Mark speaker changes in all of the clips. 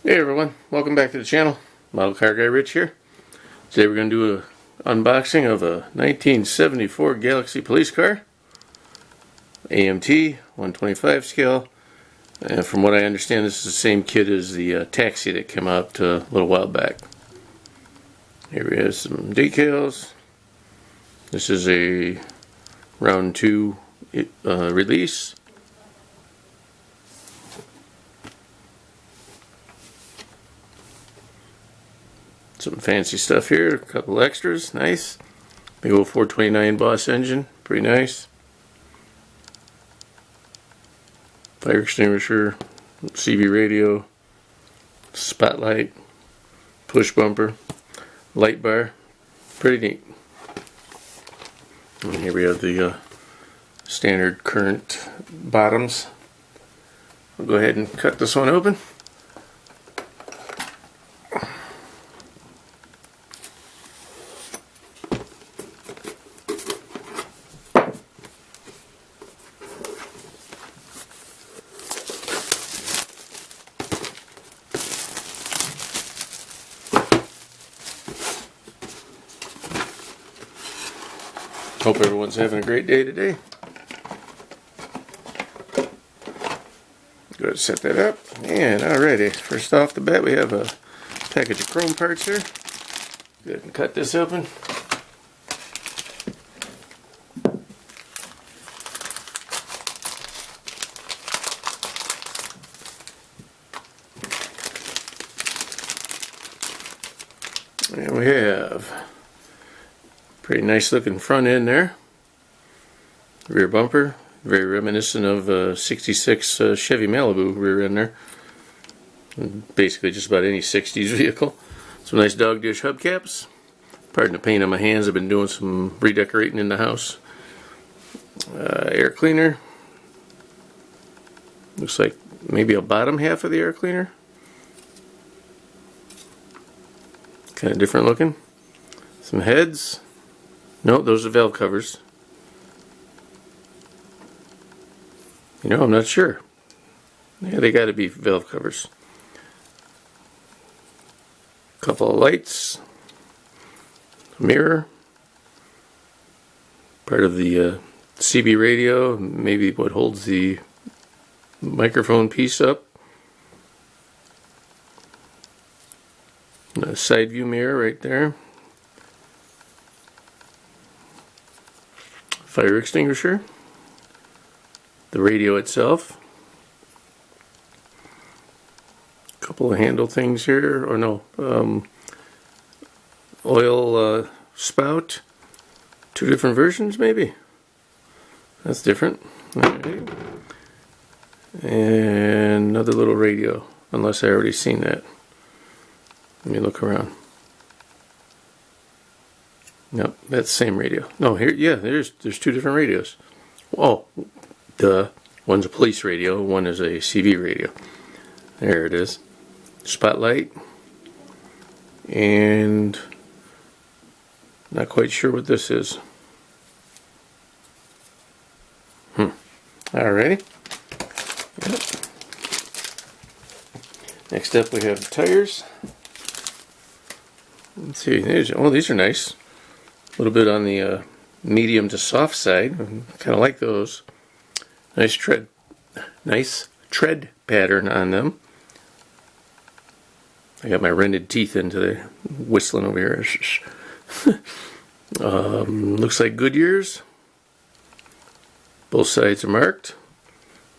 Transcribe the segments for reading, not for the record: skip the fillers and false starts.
Speaker 1: Hey everyone, welcome back to the channel. Model Car Guy Rich here. Today we're going to do an unboxing of a 1974 Galaxie police car. AMT, 125 scale. And from what I understand, this is the same kit as the taxi that came out a little while back. Here we have some decals. This is a round 2 release. Some fancy stuff here, a couple extras, nice. Big old 429 Boss engine, pretty nice. Fire extinguisher, CV radio, spotlight, push bumper, light bar, pretty neat. And here we have the standard current bottoms. We'll go ahead and cut this one open. Hope everyone's having a great day today. Go ahead and set that up. And alrighty, first off the bat we have a package of chrome parts here. Go ahead and cut this open. And we have pretty nice looking front end there. Rear bumper, very reminiscent of 66 Chevy Malibu rear end there. Basically just about any 60s vehicle. Some nice dog dish hubcaps. Pardon the paint on my hands, I've been doing some redecorating in the house. Air cleaner. Looks like maybe a bottom half of the air cleaner. Kind of different looking. Some heads. No, those are valve covers. You know, I'm not sure. Yeah, they got to be valve covers. Couple of lights. A mirror. Part of the CB radio, maybe what holds the microphone piece up. A side view mirror right there. Fire extinguisher, the radio itself, a couple of handle things here, or no, oil spout, two different versions maybe, that's different. Okay. And another little radio, unless I already seen that. Let me look around. No, that's the same radio. No, here, yeah, there's two different radios. Oh, one's a police radio, one is a CV radio. There it is. Spotlight. And not quite sure what this is. Alrighty. Yep. Next up we have the tires. Let's see, these are nice. A little bit on the medium to soft side. Kind of like those. Nice tread pattern on them. I got my rented teeth into the whistling over here. Looks like Goodyears. Both sides are marked.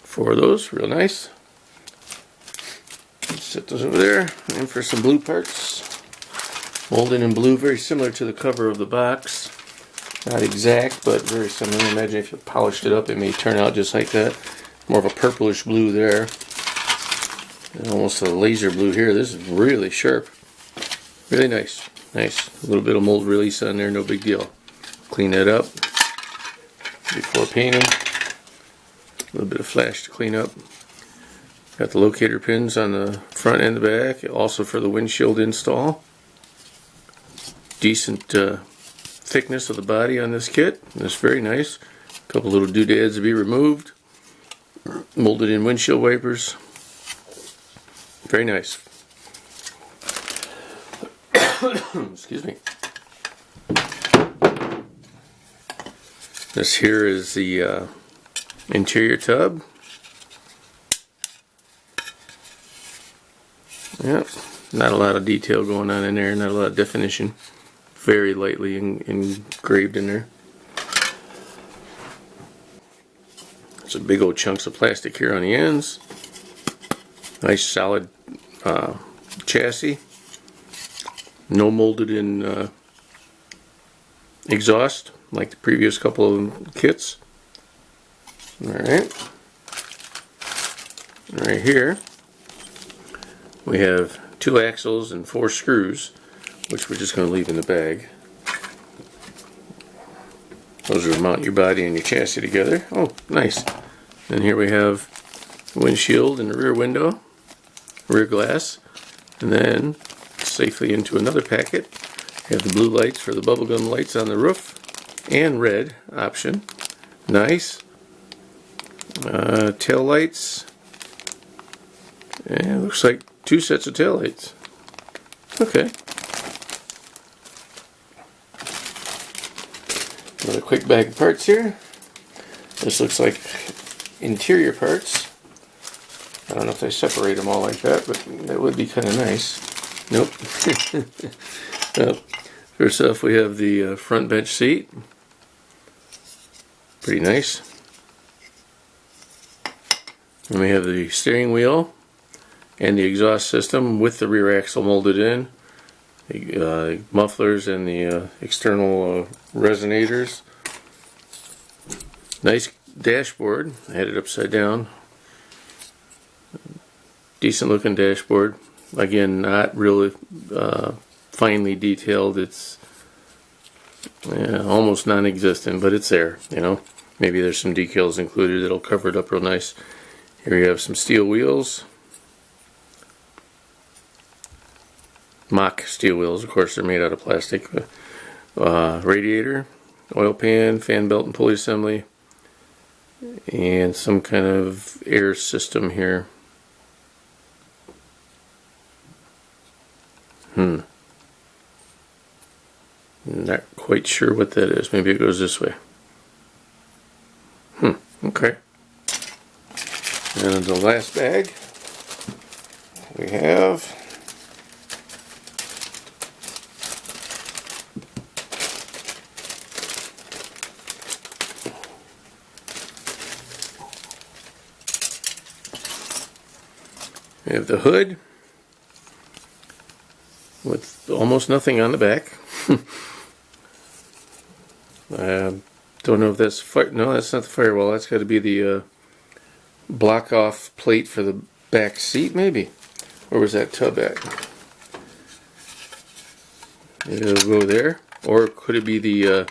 Speaker 1: 4 of those, real nice. Set those over there. And for some blue parts. Molded in blue, very similar to the cover of the box. Not exact, but very similar. Imagine if you polished it up, it may turn out just like that. More of a purplish blue there. And almost a laser blue here. This is really sharp. Really nice. Nice. A little bit of mold release on there, no big deal. Clean that up before painting. A little bit of flash to clean up. Got the locator pins on the front and the back, also for the windshield install. Decent thickness of the body on this kit. It's very nice. A couple little doodads to be removed. Molded in windshield wipers. Very nice. Excuse me. This here is the interior tub. Yep, not a lot of detail going on in there, not a lot of definition. Very lightly engraved in there. Some big old chunks of plastic here on the ends. Nice solid chassis. No molded in exhaust like the previous couple of kits. Alright. Right here we have 2 axles and 4 screws, which we're just going to leave in the bag. Those will mount your body and your chassis together. Oh, nice. And here we have the windshield and the rear window, rear glass, and then safely into another packet. We have the blue lights for the bubblegum lights on the roof, and red option. Nice. Tail lights. And it looks like 2 sets of tail lights. Okay. Another quick bag of parts here. This looks like interior parts. I don't know if they separate them all like that, but that would be kind of nice. Nope. Well, first off, we have the front bench seat. Pretty nice. And we have the steering wheel and the exhaust system with the rear axle molded in. The mufflers and the external resonators. Nice dashboard. I had it upside down. Decent looking dashboard. Again, not really finely detailed. It's almost non-existent, but it's there, you know. Maybe there's some decals included that'll cover it up real nice. Here you have some steel wheels. Mock steel wheels, of course, they're made out of plastic. Radiator, oil pan, fan belt and pulley assembly, and some kind of air system here. Not quite sure what that is. Maybe it goes this way. Okay. And the last bag we have the hood with almost nothing on the back. Don't know if that's no, that's not the firewall. That's got to be the block off plate for the back seat, maybe. Where was that tub at? It'll go there. Or could it be the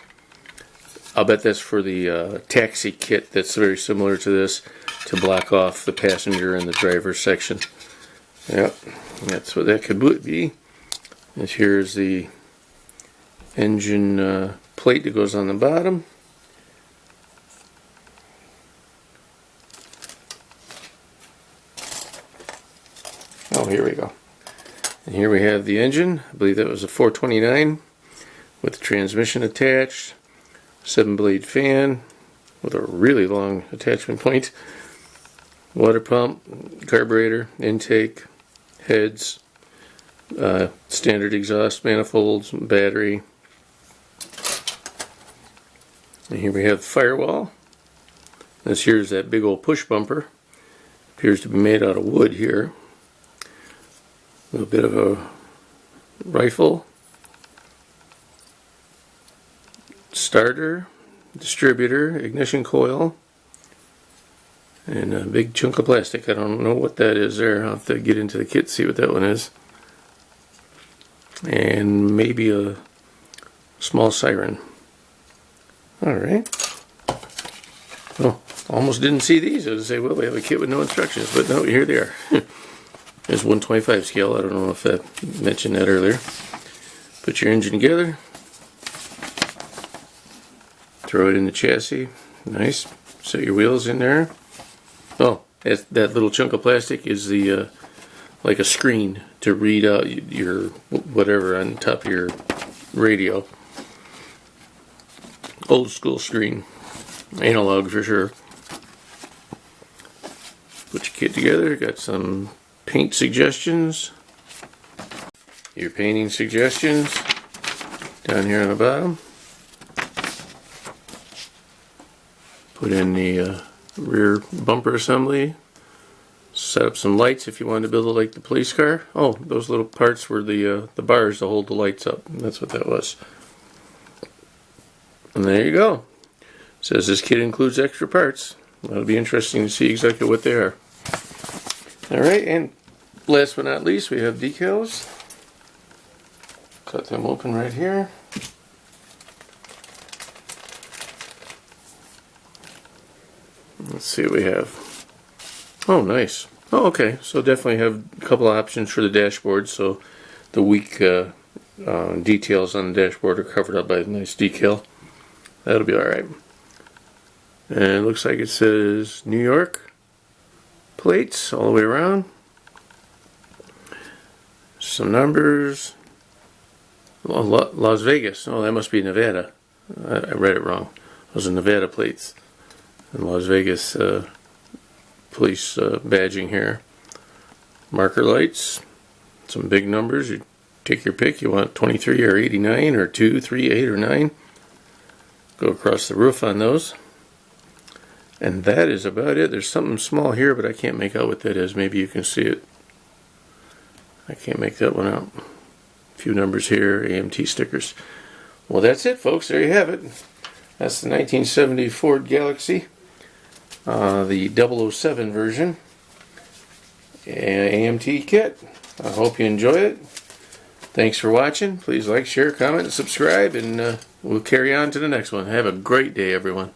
Speaker 1: I'll bet that's for the taxi kit that's very similar to this, to block off the passenger and the driver section. Yep, that's what that could be. And here's the engine plate that goes on the bottom. Oh, here we go. And here we have the engine. I believe that was a 429 with the transmission attached. 7-blade fan with a really long attachment point. Water pump, carburetor, intake, heads, standard exhaust manifolds, battery. And here we have the firewall. This here is that big old push bumper. Appears to be made out of wood here. A little bit of a rifle. Starter, distributor, ignition coil, and a big chunk of plastic. I don't know what that is there. I'll have to get into the kit to see what that one is. And maybe a small siren. Alright. Oh, almost didn't see these. I was going to say, well, we have a kit with no instructions, but no, here they are. There's 125 scale. I don't know if I mentioned that earlier. Put your engine together. Throw it in the chassis. Nice. Set your wheels in there. Oh, that little chunk of plastic is the like a screen to read out your whatever on top of your radio. Old school screen, analog for sure. Put your kit together. Got some paint suggestions. Your painting suggestions down here on the bottom. Put in the rear bumper assembly. Set up some lights if you wanted to build it like the police car. Oh, those little parts were the bars to hold the lights up. That's what that was. And there you go. It says this kit includes extra parts. That'll be interesting to see exactly what they are. Alright, and last but not least, we have decals. Cut them open right here. Let's see what we have. Oh, nice. Oh, okay. So definitely have a couple of options for the dashboard. So the weak details on the dashboard are covered up by a nice decal. That'll be alright. And it looks like it says New York plates all the way around. Some numbers. Las Vegas. Oh, that must be Nevada. I read it wrong. Those are Nevada plates. And Las Vegas police badging here. Marker lights. Some big numbers. You take your pick. You want 23 or 89 or 2, 3, 8 or 9. Go across the roof on those. And that is about it. There's something small here, but I can't make out what that is. Maybe you can see it. I can't make that one out. A few numbers here, AMT stickers. Well, that's it, folks. There you have it. That's the 1970 Ford Galaxie, the 007 version, AMT kit. I hope you enjoy it. Thanks for watching. Please like, share, comment, and subscribe, and we'll carry on to the next one. Have a great day, everyone.